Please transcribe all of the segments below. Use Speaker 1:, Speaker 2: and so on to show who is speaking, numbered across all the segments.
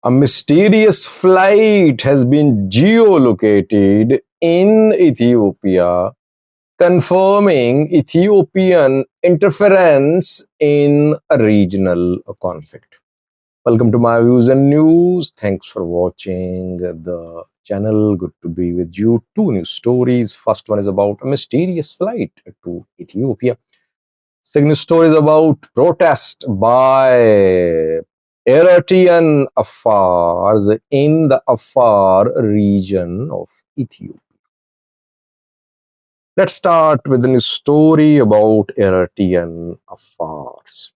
Speaker 1: A mysterious flight has been geolocated in Ethiopia, confirming Ethiopian interference in a regional conflict. Welcome to my views and news. Thanks for watching the channel. Good to be with you. Two news stories. First one is about a mysterious flight to Ethiopia. Second story is about protest by Eritrean Afars in the Afar region of Ethiopia. Let's start with a new story about Eritrean Afars.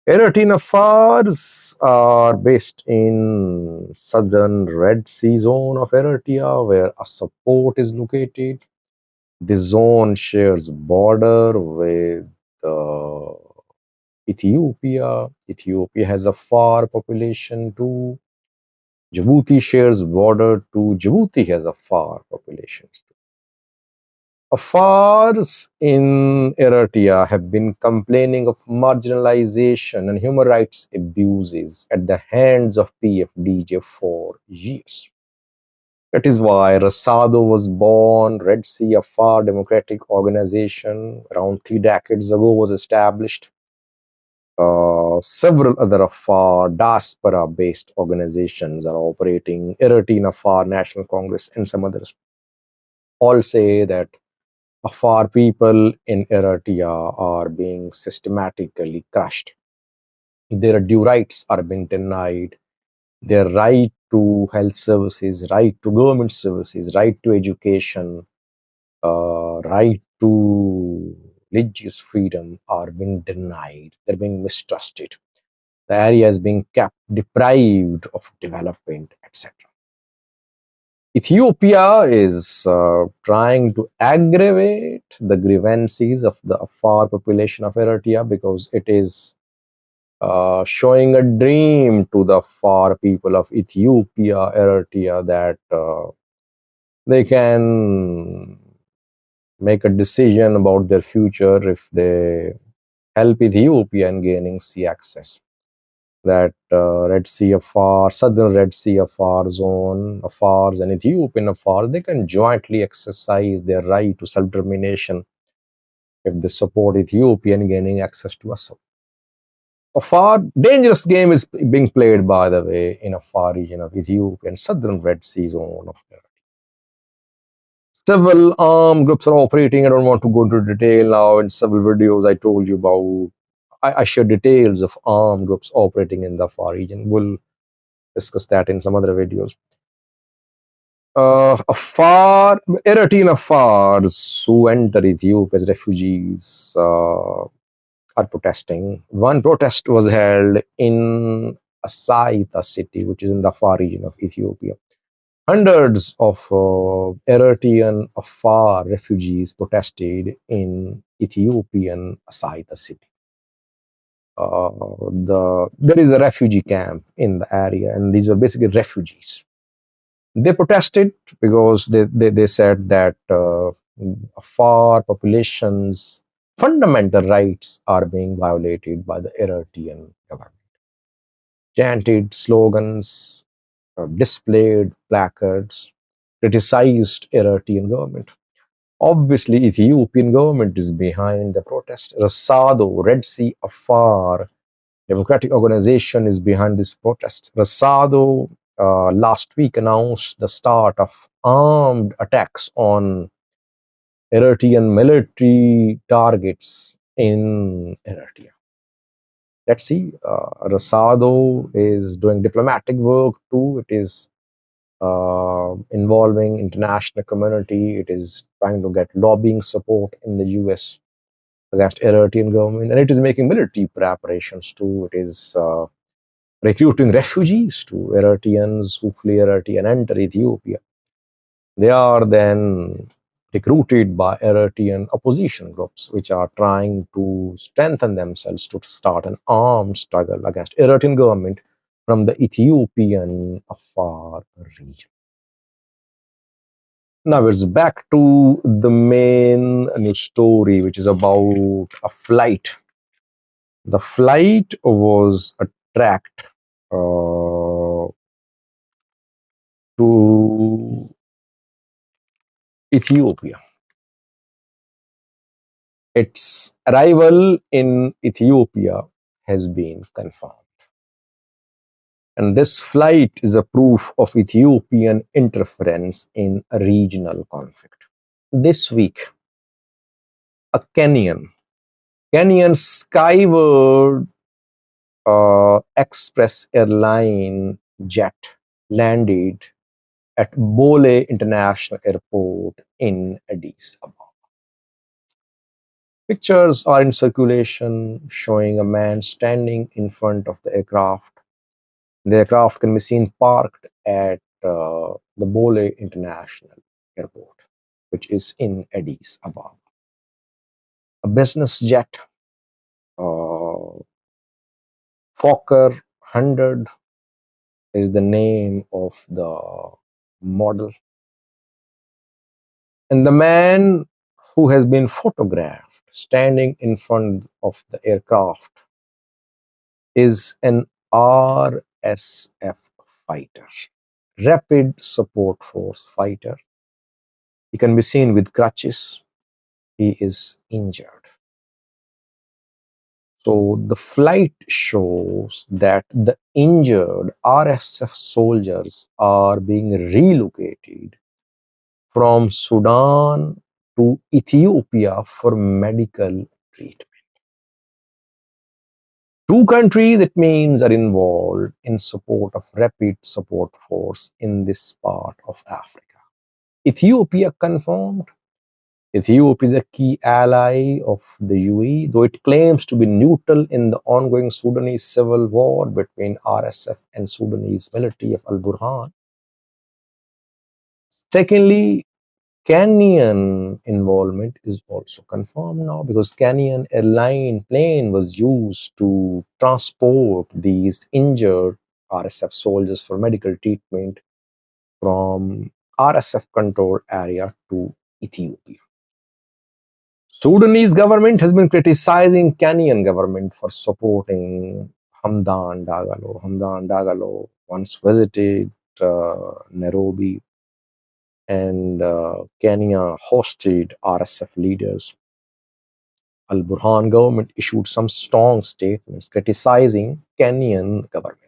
Speaker 1: Eritrean Afars are based in southern Red Sea zone of Eritrea, where a support is located. The zone shares border with Ethiopia. Ethiopia has a Afar population too. Djibouti shares border too. Djibouti has a Afar population too. Afars in Eritrea have been complaining of marginalization and human rights abuses at the hands of PFDJ for years. That is why Rasado was born. Red Sea Afar Democratic Organization around 3 decades ago was established. Several other Afar diaspora-based organizations are operating. Eritrean Afar National Congress and some others all say that Afar people in Eritrea are being systematically crushed. Their due rights are being denied. Their right to health services, right to government services, right to education, right to religious freedom are being denied. They're being mistrusted. The area is being kept deprived of development, etc. Ethiopia is trying to aggravate the grievances of the Afar population of Eritrea because it is showing a dream to the Afar people of Ethiopia, Eritrea, that they can make a decision about their future if they help Ethiopia in gaining sea access. That Red Sea Afar, Southern Red Sea Afar zone, Afars and Ethiopian Afar, they can jointly exercise their right to self-determination if they support Ethiopia in gaining access to us. Afar, dangerous game is being played, by the way, in Afar region of Ethiopia and Southern Red Sea zone of Eritrea. Several armed groups are operating. I don't want to go into detail now. In several videos I told you about, I share details of armed groups operating in the Afar region. We'll discuss that in some other videos. Eritrean Afars who enter Ethiopia as refugees are protesting. One protest was held in Asaita city, which is in the Afar region of Ethiopia. Hundreds of Eritrean Afar refugees protested in Ethiopian Asaita city. There is a refugee camp in the area, and these were basically refugees. They protested because they said that Afar population's fundamental rights are being violated by the Eritrean government. Chanted slogans, displayed placards, criticized Eritrean government. Obviously, Ethiopian government is behind the protest. Rasado, Red Sea Afar Democratic Organization is behind this protest. Rasado last week announced the start of armed attacks on Eritrean military targets in Eritrea. Let's see. Rasado is doing diplomatic work too. It is involving international community. It is trying to get lobbying support in the US against Eritrean government, and it is making military preparations too. It is recruiting refugees to Eritreans who flee Eritrea and enter Ethiopia. They are then recruited by Eritrean opposition groups, which are trying to strengthen themselves to start an armed struggle against Eritrean government from the Ethiopian Afar region. Now it's back to the main news story, which is about a flight. The flight was tracked uh, to Ethiopia. Its arrival in Ethiopia has been confirmed. And this flight is a proof of Ethiopian interference in a regional conflict. This week, a Kenyan skyward express airline jet landed at Bole International Airport in Addis Ababa. Pictures are in circulation showing a man standing in front of the aircraft. The aircraft can be seen parked at the Bole International Airport, which is in Addis Ababa. A business jet, uh, Fokker 100 is the name of the model. And the man who has been photographed standing in front of the aircraft is an RSF fighter, Rapid Support Force fighter. He can be seen with crutches. He is injured. So the flight shows that the injured RSF soldiers are being relocated from Sudan to Ethiopia for medical treatment. Two countries, it means, are involved in support of Rapid Support Force in this part of Africa. Ethiopia confirmed. Ethiopia is a key ally of the UAE, though it claims to be neutral in the ongoing Sudanese civil war between RSF and Sudanese military of Al Burhan. Secondly, Kenyan involvement is also confirmed now because Kenyan airline plane was used to transport these injured RSF soldiers for medical treatment from RSF controlled area to Ethiopia. Sudanese government has been criticizing Kenyan government for supporting Hamdan Dagalo. Hamdan Dagalo once visited Nairobi, and Kenya hosted RSF leaders. Al Burhan government issued some strong statements criticizing Kenyan government.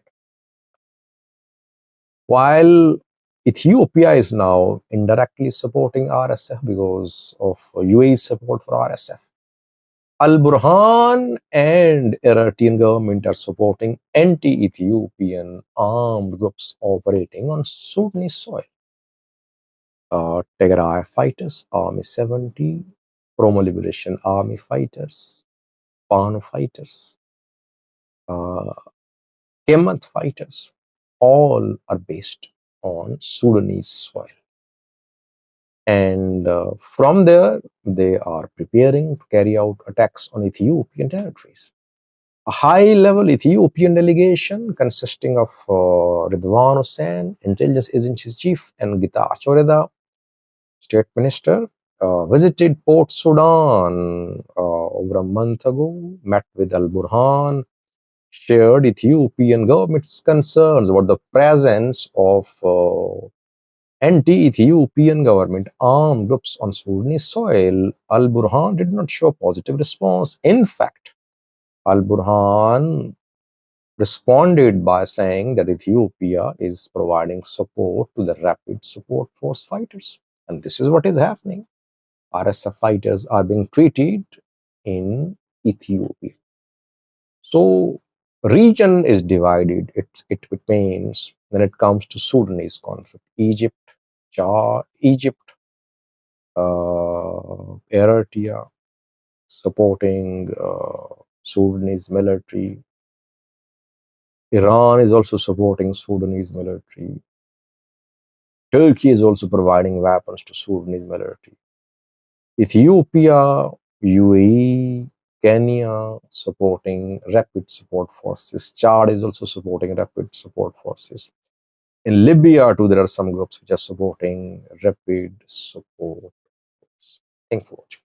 Speaker 1: While Ethiopia is now indirectly supporting RSF because of UAE's support for RSF, Al Burhan and Eritrean government are supporting anti-Ethiopian armed groups operating on Sudanese soil. Tigray fighters, Army 70, Promo Liberation Army fighters, Pano fighters, uh, Kemet fighters, all are based on Sudanese soil. And from there, they are preparing to carry out attacks on Ethiopian territories. A high-level Ethiopian delegation consisting of Ridwan Hussein, intelligence agency chief, and Gita Achoreda, state minister, visited Port Sudan over a month ago, met with Al Burhan, shared Ethiopian government's concerns about the presence of anti-Ethiopian government armed groups on Sudanese soil. Al Burhan did not show a positive response. In fact, Al Burhan responded by saying that Ethiopia is providing support to the Rapid Support Force fighters. And this is what is happening. RSF fighters are being treated in Ethiopia. So, region is divided. It means when it comes to Sudanese conflict, Egypt, Eritrea supporting Sudanese military. Iran is also supporting Sudanese military. Turkey is also providing weapons to Sudanese military. Ethiopia, UAE, Kenya supporting Rapid Support Forces. Chad is also supporting Rapid Support Forces. In Libya too, there are some groups which are supporting Rapid Support Force. Thank you for watching.